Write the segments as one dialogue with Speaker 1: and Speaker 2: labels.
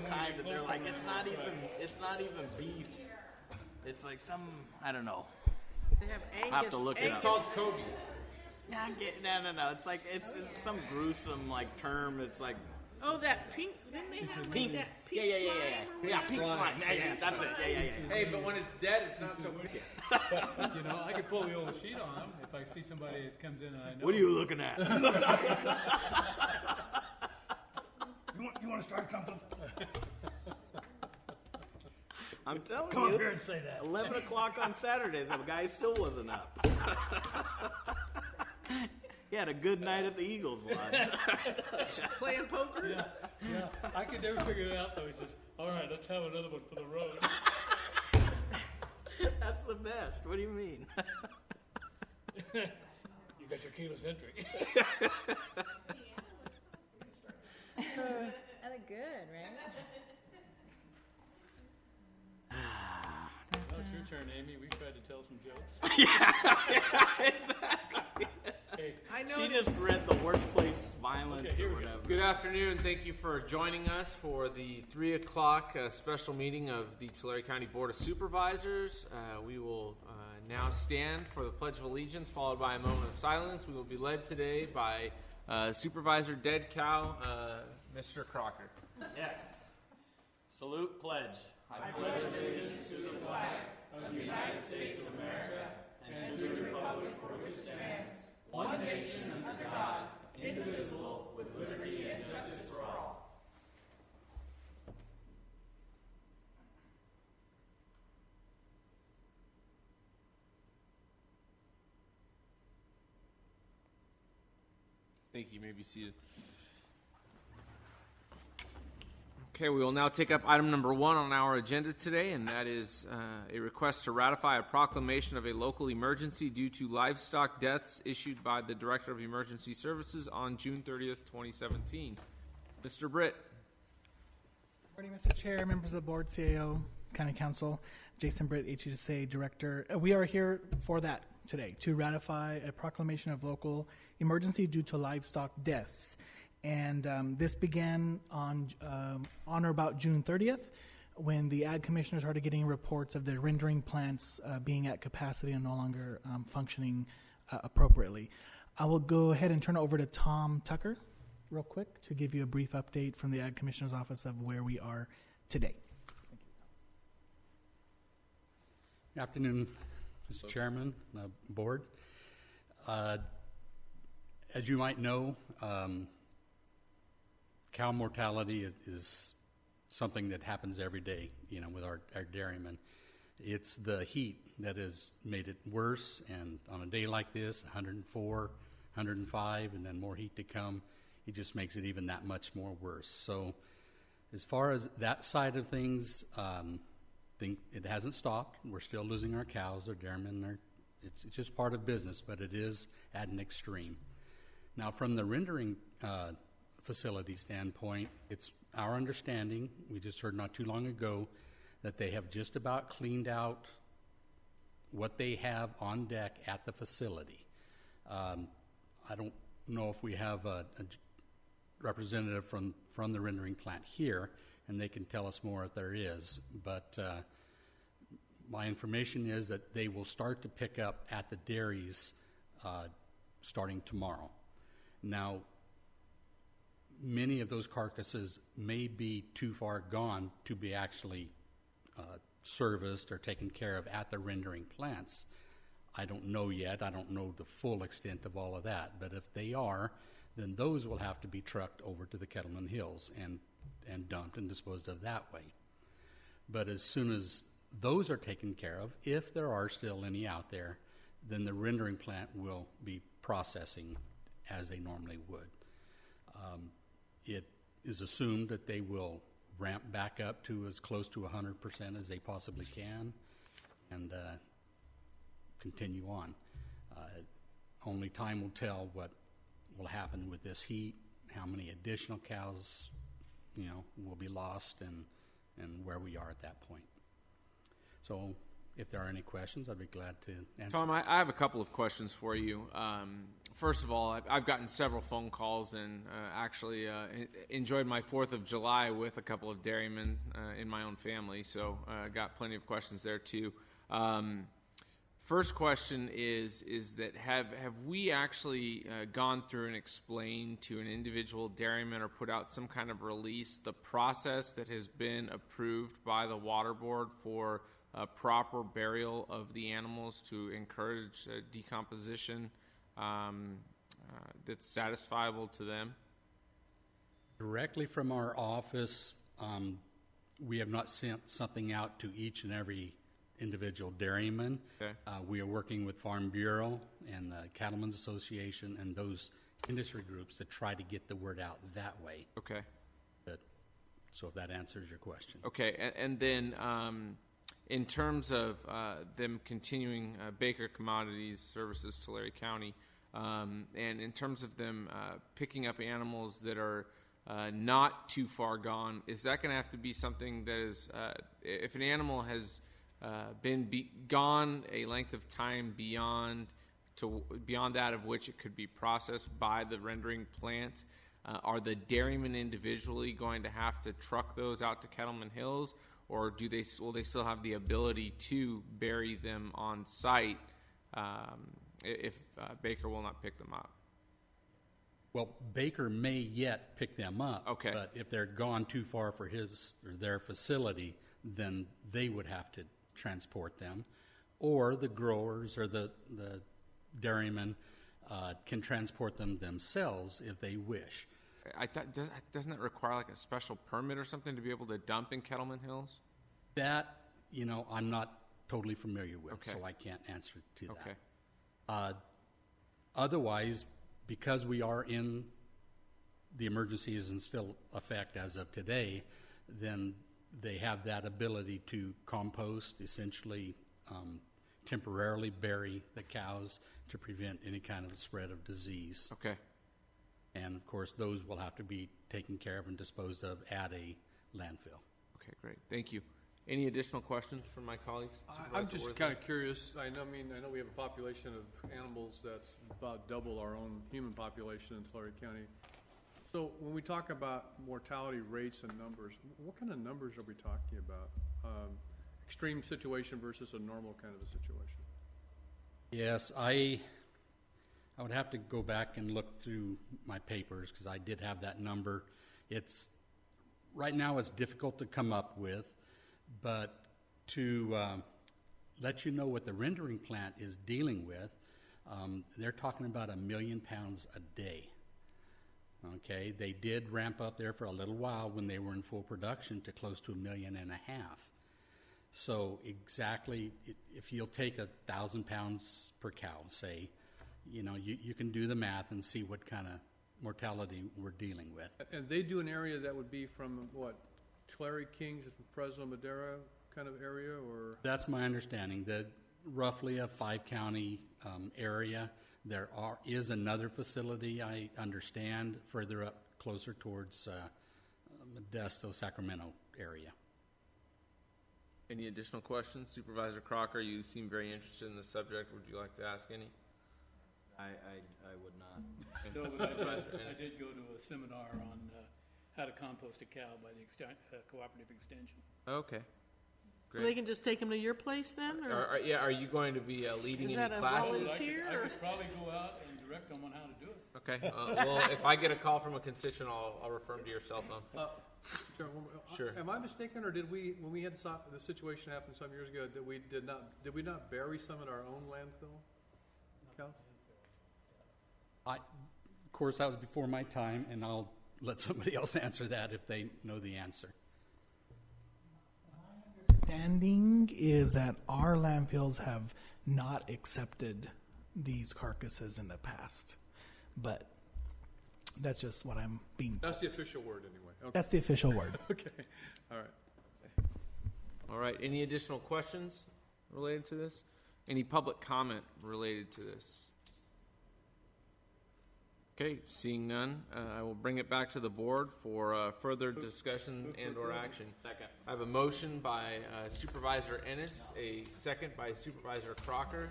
Speaker 1: kind of. They're like, it's not even beef. It's like some, I don't know.
Speaker 2: They have Angus.
Speaker 1: I have to look it
Speaker 3: It's
Speaker 1: up.
Speaker 3: called Kobe.
Speaker 1: No. It's like it's some gruesome like term. It's like
Speaker 2: Oh, that pink. Didn't they have
Speaker 1: pink.
Speaker 2: like that pink slime?
Speaker 1: Yeah, pink slime. Yeah, that's it. Yeah.
Speaker 3: Hey, but when it's dead, it's not so wicked.
Speaker 4: You know, I could pull the old sheet on them if I see somebody that comes in and I know.
Speaker 1: What are you looking at?
Speaker 5: You want to start something?
Speaker 1: I'm telling
Speaker 5: Come
Speaker 1: you.
Speaker 5: up here and say that.
Speaker 1: 11 o'clock on Saturday, the guy still wasn't up. He had a good night at the Eagles Lodge.
Speaker 2: Playing poker?
Speaker 4: Yeah. I could never figure it out though. He says, "All right, let's have another one for the road."
Speaker 1: That's the best. What do you mean?
Speaker 4: You got your keyless entry.
Speaker 6: I look good, right?
Speaker 4: Well, it's your turn, Amy. We tried to tell some jokes.
Speaker 1: Exactly.
Speaker 4: Hey,
Speaker 2: I know.
Speaker 1: She just read the workplace violence
Speaker 4: Okay, here
Speaker 1: or
Speaker 4: we go.
Speaker 1: whatever.
Speaker 3: Good afternoon. Thank you for joining us for the 3 o'clock special meeting of the Tulare County Board of Supervisors. We will now stand for the Pledge of Allegiance, followed by a moment of silence. We will be led today by Supervisor Dead Cow, Mr. Crocker.
Speaker 1: Yes. Salute, pledge. I pledge allegiance to the flag of the United States of America and to the republic for which it stands, one nation under God, indivisible, with liberty and justice for all.
Speaker 3: Thank you. You may be seated. Okay, we will now take up item number 1 on our agenda today, and that is a request to ratify a proclamation of a local emergency due to livestock deaths issued by the Director of Emergency Services on June 30th, 2017. Mr. Britt.
Speaker 7: Morning, Mr. Chair, members of the board, CAO, County Council, Jason Britt, HSA Director. We are here for that today, to ratify a proclamation of local emergency due to livestock deaths. And this began on or about June 30th, when the Ag Commissioner started getting reports of the rendering plants being at capacity and no longer functioning appropriately. I will go ahead and turn it over to Tom Tucker real quick to give you a brief update from the Ag Commissioner's office of where we are today.
Speaker 8: Good afternoon, Mr. Chairman, board. As you might know, cow mortality is something that happens every day, you know, with our dairymen. It's the heat that has made it worse, and on a day like this, 104, 105, and then more heat to come, it just makes it even that much more worse. So as far as that side of things, think it hasn't stopped. We're still losing our cows, our dairymen. It's just part of business, but it is at an extreme. Now, from the rendering facility standpoint, it's our understanding, we just heard not too long ago, that they have just about cleaned out what they have on deck at the facility. I don't know if we have a representative from the rendering plant here, and they can tell us more if there is, but my information is that they will start to pick up at the dairies starting tomorrow. Now, many of those carcasses may be too far gone to be actually serviced or taken care of at the rendering plants. I don't know yet. I don't know the full extent of all of that. But if they are, then those will have to be trucked over to the Kettleman Hills and dumped and disposed of that way. But as soon as those are taken care of, if there are still any out there, then the rendering plant will be processing as they normally would. It is assumed that they will ramp back up to as close to 100% as they possibly can and continue on. Only time will tell what will happen with this heat, how many additional cows, will be lost, and where we are at that point. So if there are any questions, I'd be glad to answer.
Speaker 3: Tom, I have a couple of questions for you. First of all, I've gotten several phone calls and actually enjoyed my 4th of July with a couple of dairymen in my own family, so I got plenty of questions there too. First question is that have we actually gone through and explained to an individual dairyman or put out some kind of release the process that has been approved by the water board for proper burial of the animals to encourage decomposition that's satisfiable to them?
Speaker 8: Directly from our office, we have not sent something out to each and every individual dairyman.
Speaker 3: Okay.
Speaker 8: We are working with Farm Bureau and the Cattlemen's Association and those industry groups to try to get the word out that way.
Speaker 3: Okay.
Speaker 8: So if that answers your question.
Speaker 3: Okay, and then in terms of them continuing Baker Commodities Services Tulare County, and in terms of them picking up animals that are not too far gone, is that going to have to be something that is, if an animal has been gone a length of time beyond that of which it could be processed by the rendering plant, are the dairymen individually going to have to truck those out to Kettleman Hills, or will they still have the ability to bury them on site if Baker will not pick them up?
Speaker 8: Well, Baker may yet pick them up.
Speaker 3: Okay.
Speaker 8: But if they're gone too far for his or their facility, then they would have to transport them, or the growers or the dairymen can transport them themselves if they wish.
Speaker 3: I thought, doesn't that require like a special permit or something to be able to dump in Kettleman Hills?
Speaker 8: That, I'm not totally familiar with,
Speaker 3: Okay.
Speaker 8: so I can't answer to
Speaker 3: Okay.
Speaker 8: that. Otherwise, because we are in the emergency is in still effect as of today, then they have that ability to compost, essentially temporarily bury the cows to prevent any kind of spread of disease.
Speaker 3: Okay.
Speaker 8: And of course, those will have to be taken care of and disposed of at a landfill.
Speaker 3: Okay, great. Thank you. Any additional questions from my colleagues?
Speaker 4: I'm
Speaker 3: Supervisor
Speaker 4: just
Speaker 3: Worthing?
Speaker 4: kind of curious. I know we have a population of animals that's about double our own human population in Tulare County. So when we talk about mortality rates and numbers, what kind of numbers are we talking about? Extreme situation versus a normal kind of a situation?
Speaker 8: Yes, I would have to go back and look through my papers because I did have that number. Right now it's difficult to come up with, but to let you know what the rendering plant is dealing with, they're talking about 1 million pounds a day. Okay, they did ramp up there for a little while when they were in full production to close to 1.5 million. So exactly, if you'll take 1,000 pounds per cow, say, you can do the math and see what kind of mortality we're dealing with.
Speaker 4: And they do an area that would be from what, Tulare, Kings, Fresno, Madera kind of area, or?
Speaker 8: That's my understanding, that roughly a 5-county area. There is another facility, I understand, further up, closer towards Modesto, Sacramento area.
Speaker 3: Any additional questions? Supervisor Crocker, you seem very interested in this subject. Would you like to ask any?
Speaker 1: I would not.
Speaker 6: No, but
Speaker 3: Supervisor
Speaker 6: I
Speaker 3: Ennis?
Speaker 6: did go to a seminar on how to compost a cow by the cooperative extension.
Speaker 3: Okay.
Speaker 2: So they
Speaker 3: Great.
Speaker 2: can just take them to your place then, or
Speaker 3: Are you going to be leading
Speaker 2: is
Speaker 3: any
Speaker 2: that a
Speaker 3: classes?
Speaker 2: volunteer?
Speaker 6: I
Speaker 2: Or?
Speaker 6: could probably go out and direct them on how to do it.
Speaker 3: Okay. Well, if I get a call from a constituent, I'll refer them to your cell phone.
Speaker 4: Sure.
Speaker 3: Sure.
Speaker 4: Am I mistaken, or did we, when we had the situation happen some years ago, did we not bury some in our own landfill? Cows?
Speaker 8: Of course, that was before my time, and I'll let somebody else answer that if they know the answer.
Speaker 7: Understanding is that our landfills have not accepted these carcasses in the past, but that's just what I'm being told.
Speaker 4: That's the official word anyway. Okay.
Speaker 7: That's the official word.
Speaker 4: Okay. All right.
Speaker 3: All right. Any additional questions related to this? Any public comment related to this? Okay, seeing none, I will bring it back to the board for further discussion and/or action.
Speaker 1: Second.
Speaker 3: I have a motion by Supervisor Ennis, a second by Supervisor Crocker.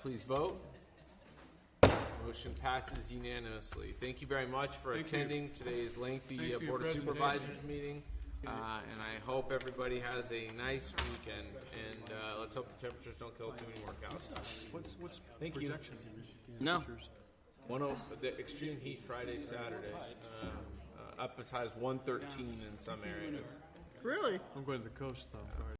Speaker 3: Please vote. Motion passes unanimously. Thank you very much for attending today's lengthy
Speaker 4: Thanks for your
Speaker 3: Board of
Speaker 4: presentation.
Speaker 3: Supervisors meeting. And I hope everybody has a nice weekend. And let's hope the temperatures don't kill too many more cows.
Speaker 4: What's
Speaker 3: Thank you.
Speaker 4: projection?
Speaker 1: No.
Speaker 4: Temperatures?
Speaker 3: The extreme heat Friday, Saturday, up as high as 113 in some areas.
Speaker 2: Really?
Speaker 4: I'm going to the coast though.